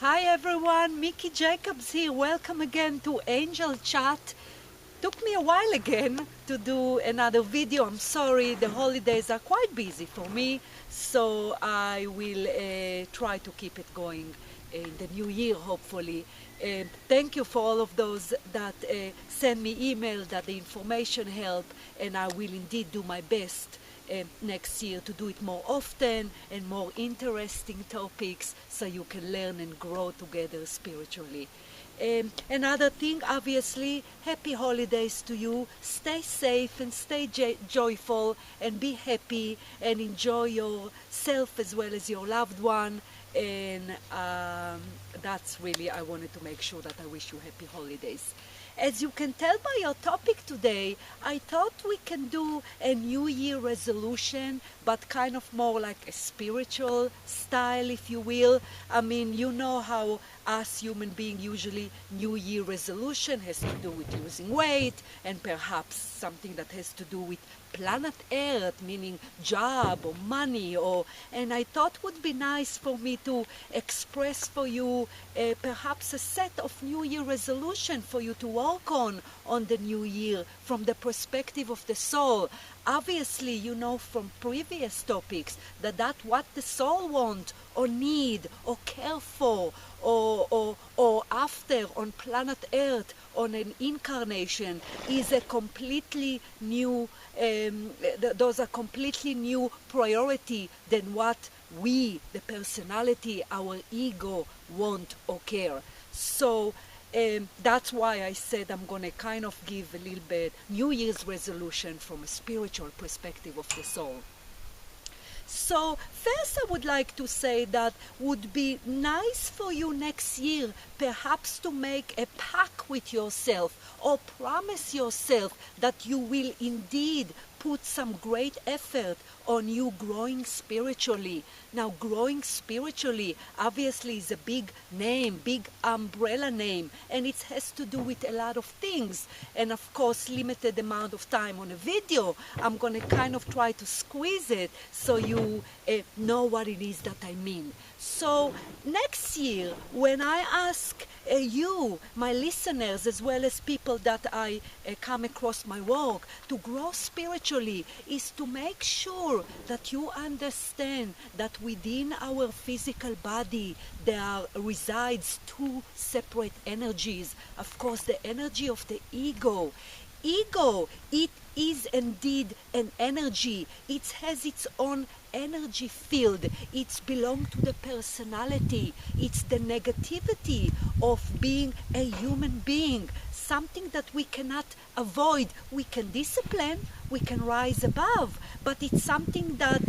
Hi everyone, Miki Jacobs here. Welcome again to Angel Chat. Took me a while again to do another video. I'm sorry, the holidays are quite busy for me, so I will try to keep it going in the new year, hopefully. Thank you for all of those that send me email that the information help, and I will indeed do my best next year to do it more often and more interesting topics so you can learn and grow together spiritually. Another thing, obviously, happy holidays to you. Stay safe and stay joyful and be happy and enjoy yourself as well as your loved one. And that's really, I wanted to make sure that I wish you happy holidays. As you can tell by your topic today, I thought we can do a New Year resolution, but kind of more like a spiritual style, if you will. I mean, you know how us human beings usually New Year resolution has to do with losing weight and perhaps something that has to do with planet Earth, meaning job or money, and I thought would be nice for me to express for you perhaps a set of New Year resolution for you to work on the new year from the perspective of the soul. Obviously, you know from previous topics that what the soul want or need or care for or after on planet Earth on an incarnation is a completely new those are completely new priority than what we, the personality, our ego want or care. So that's why I said I'm going to kind of give a little bit New Year's resolution from a spiritual perspective of the soul. So first I would like to say that would be nice for you next year perhaps to make a pact with yourself or promise yourself that you will indeed put some great effort on you growing spiritually. Now, growing spiritually obviously is a big name, big umbrella name, and it has to do with a lot of things. And of course, limited amount of time on a video, I'm going to kind of try to squeeze it so you know what it is that I mean. So next year, when I ask you, my listeners, as well as people that I come across my work, to grow spiritually, is to make sure that you understand that within our physical body there resides two separate energies. Of course, the energy of the ego. Ego, it is indeed an energy. It has its own energy field. It's belong to the personality. It's the negativity of being a human being, something that we cannot avoid. We can discipline, we can rise above, but it's something that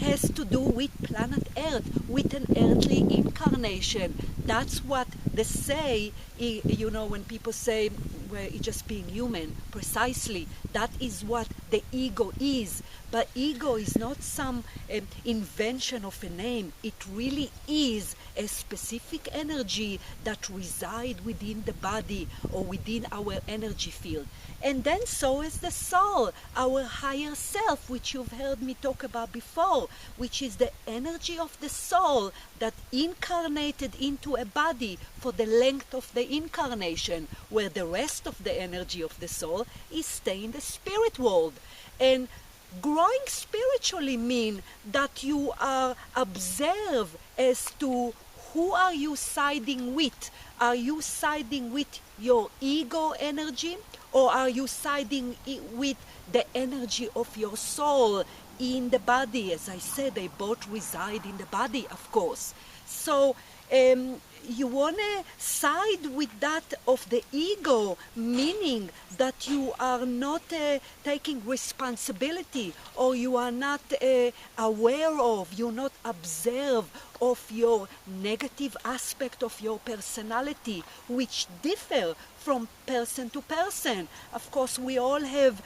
has to do with planet Earth, with an earthly incarnation. That's what they say, you know, when people say we're just being human, precisely, that is what the ego is. But ego is not some invention of a name. It really is a specific energy that resides within the body or within our energy field. And then so is the soul, our higher self, which you've heard me talk about before, which is the energy of the soul that incarnated into a body for the length of the incarnation, where the rest of the energy of the soul is staying in the spirit world. And growing spiritually means that you are observe as to who are you siding with. Are you siding with your ego energy, or are you siding with the energy of your soul in the body? As I said, they both reside in the body, of course. So you want to side with that of the ego, meaning that you are not taking responsibility, or you are not aware of, you not observe of your negative aspect of your personality, which differ from person to person. Of course, we all have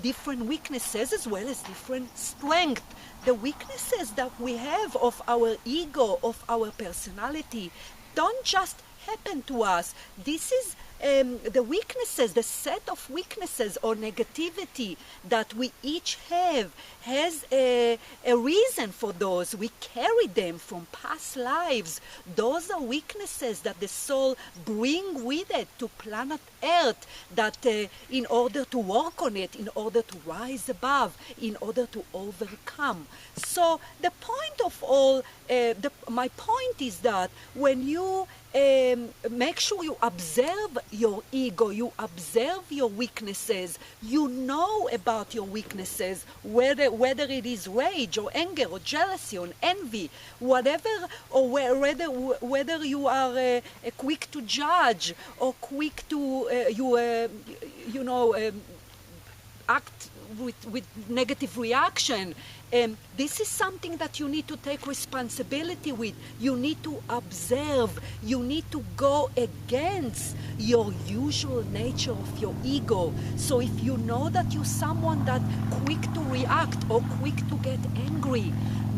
different weaknesses as well as different strengths. The weaknesses that we have of our ego, of our personality, don't just happen to us. This is the weaknesses, the set of weaknesses or negativity that we each have has a reason for those. We carry them from past lives. Those are weaknesses that the soul bring with it to planet Earth, that in order to work on it, in order to rise above, in order to overcome. So the point of all, my point is that when you make sure you observe your ego, you observe your weaknesses, you know about your weaknesses, whether it is rage or anger or jealousy or envy, whatever, or whether you are quick to judge or quick to act with negative reaction. This is something that you need to take responsibility with. You need to observe. You need to go against your usual nature of your ego. So if you know that you're someone that quick to react or quick to get angry,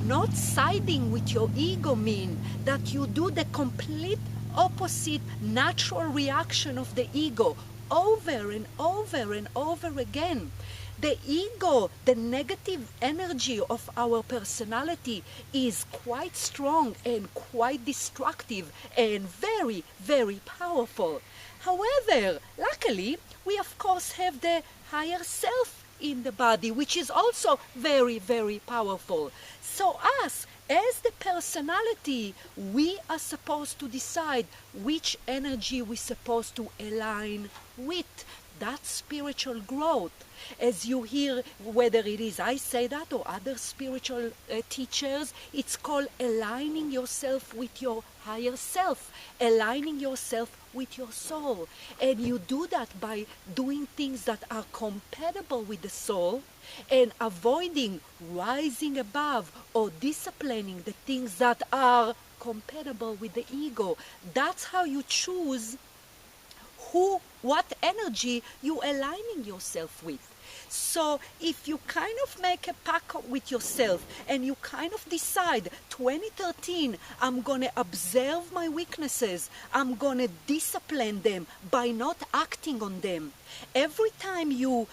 not siding with your ego mean that you do the complete opposite natural reaction of the ego over and over and over again. The ego, the negative energy of our personality is quite strong and quite destructive and very, very powerful. However, luckily, we of course have the higher self in the body, which is also very, very powerful. So us, as the personality, we are supposed to decide which energy we're supposed to align with. That's spiritual growth. As you hear, whether it is I say that or other spiritual teachers, it's called aligning yourself with your higher self, aligning yourself with your soul. And you do that by doing things that are compatible with the soul and avoiding rising above or disciplining the things that are compatible with the ego. That's how you choose what energy you aligning yourself with. So if you kind of make a pact with yourself and you kind of decide 2013, I'm going to observe my weaknesses, I'm going to discipline them by not acting on them. Every time you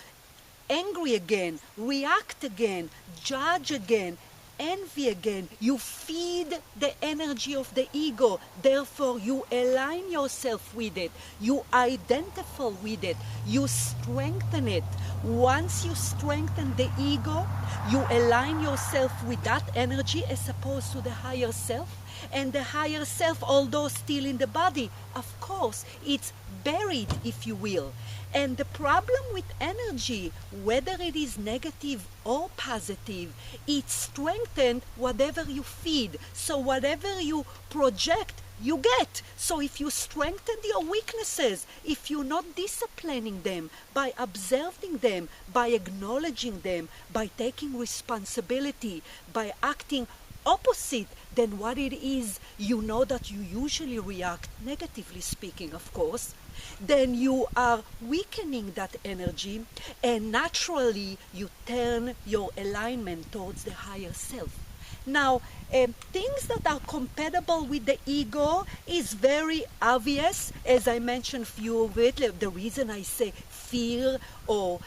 angry again, react again, judge again, envy again, you feed the energy of the ego. Therefore, you align yourself with it. You identify with it. You strengthen it. Once you strengthen the ego, you align yourself with that energy as opposed to the higher self. And the higher self, although still in the body, of course, it's buried, if you will. And the problem with energy, whether it is negative or positive, it's strengthened whatever you feed. So whatever you project, you get. So if you strengthen your weaknesses, if you're not disciplining them by observing them, by acknowledging them, by taking responsibility, by acting opposite than what it is, you know that you usually react, negatively speaking, of course, then you are weakening that energy, and naturally you turn your alignment towards the higher self. Now, things that are compatible with the ego is very obvious. As I mentioned few of it, the reason I say fear or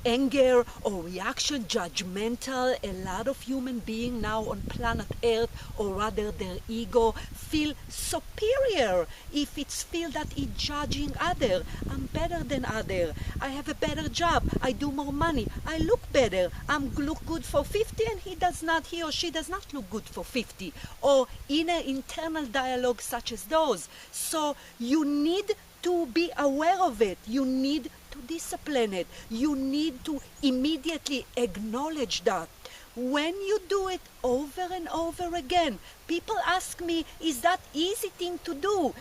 anger or reaction, judgmental, a lot of human beings now on planet Earth, or rather their ego, feel superior if it's feel that it's judging other. I'm better than other. I have a better job. I do more money. I look better. I'm look good for 50 and he or she does not look good for 50. Or inner internal dialogue such as those. So you need to be aware of it. You need to discipline it. You need to immediately acknowledge that. When you do it over and over again, people ask me, is that easy thing to do?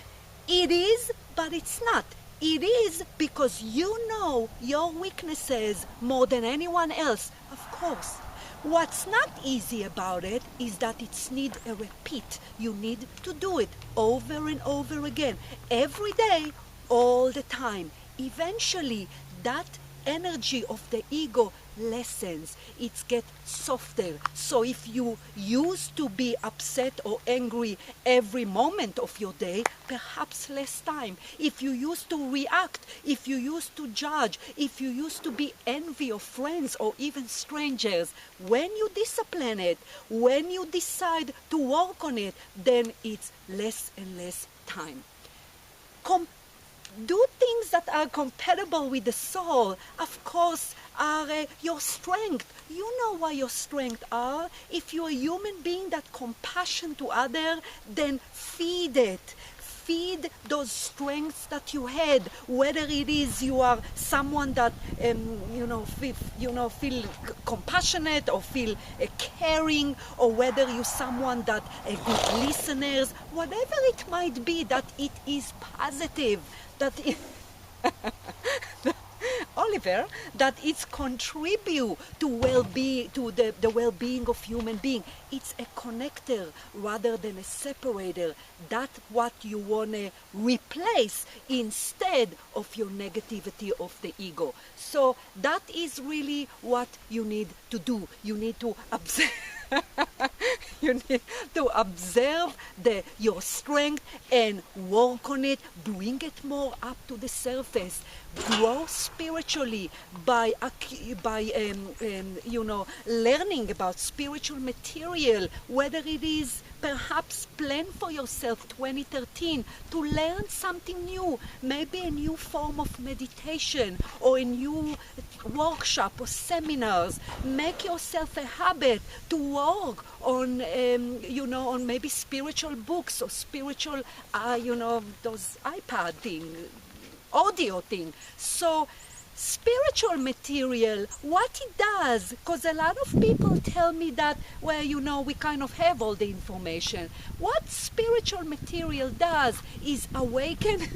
It is, but it's not. It is because you know your weaknesses more than anyone else, of course. What's not easy about it is that it's need a repeat. You need to do it over and over again, every day, all the time. Eventually, that energy of the ego lessens. It gets softer. So if you used to be upset or angry every moment of your day, perhaps less time. If you used to react, if you used to judge, if you used to be envy of friends or even strangers, when you discipline it, when you decide to work on it, then it's less and less time. Do things that are compatible with the soul, of course, are your strength. You know what your strengths are. If you're a human being that compassion to others, then feed it. Feed those strengths that you had, whether it is you are someone that feel compassionate or feel caring, or whether you're someone that good listeners, whatever it might be, that it is positive, that it Oliver, that it's contribute to well-being, to the well-being of human being. It's a connector rather than a separator. That's what you want to replace instead of your negativity of the ego. So that is really what you need to do. You need to observe. You need to observe your strength and work on it, bring it more up to the surface, grow spiritually by learning about spiritual material, whether it is perhaps plan for yourself 2013 to learn something new, maybe a new form of meditation or a new workshop or seminars. Make yourself a habit to work on on maybe spiritual books or spiritual those iPad thing, audio thing. So spiritual material, what it does, because a lot of people tell me that, well, we kind of have all the information. What spiritual material does is awaken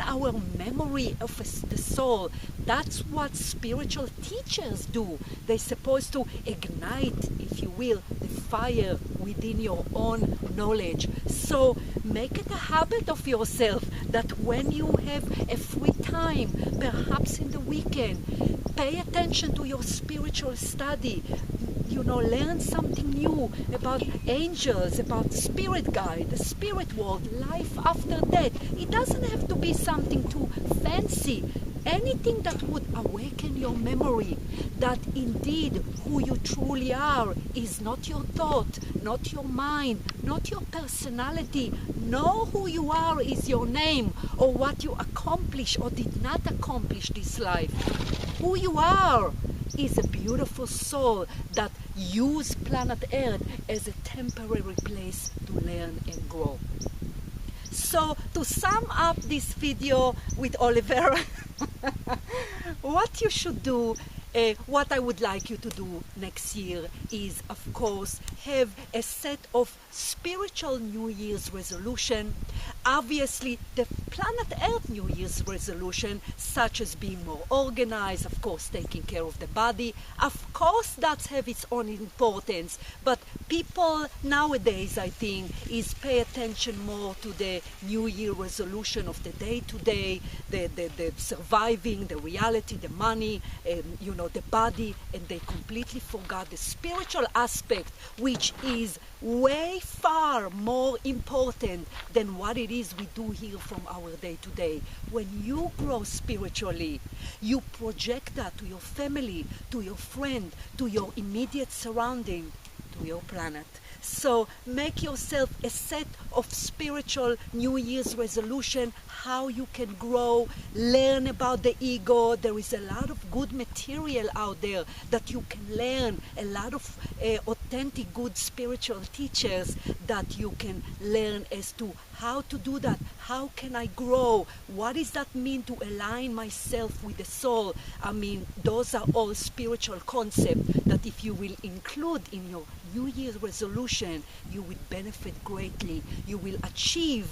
our memory of the soul. That's what spiritual teachers do. They're supposed to ignite, if you will, the fire within your own knowledge. So make it a habit of yourself that when you have a free time, perhaps in the weekend, pay attention to your spiritual study. Learn something new about angels, about spirit guide, the spirit world, life after death. It doesn't have to be something too fancy. Anything that would awaken your memory that indeed who you truly are is not your thought, not your mind, not your personality. Know who you are is your name, or what you accomplished or did not accomplish this life. Who you are is a beautiful soul that use planet Earth as a temporary place to learn and grow. So to sum up this video with Oliver, what you should do, what I would like you to do next year is, of course, have a set of spiritual New Year's resolution. Obviously, the planet Earth New Year's resolution, such as being more organized, of course, taking care of the body. Of course, that have its own importance. But people nowadays, I think, is pay attention more to the New Year resolution of the day-to-day, the surviving, the reality, the money, the body, and they completely forgot the spiritual aspect, which is way far more important than what it is we do here from our day-to-day. When you grow spiritually, you project that to your family, to your friend, to your immediate surrounding, to your planet. So make yourself a set of spiritual New Year's resolution, how you can grow, learn about the ego. There is a lot of good material out there that you can learn, a lot of authentic good spiritual teachers that you can learn as to how to do that. How can I grow? What does that mean to align myself with the soul? I mean, those are all spiritual concepts that if you will include in your New Year's resolution, you will benefit greatly. You will achieve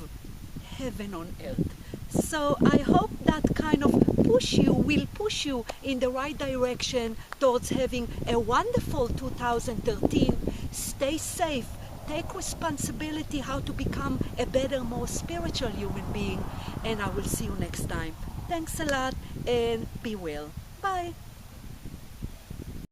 heaven on earth. So I hope that kind of will push you in the right direction towards having a wonderful 2013. Stay safe. Take responsibility how to become a better, more spiritual human being. And I will see you next time. Thanks a lot and be well. Bye.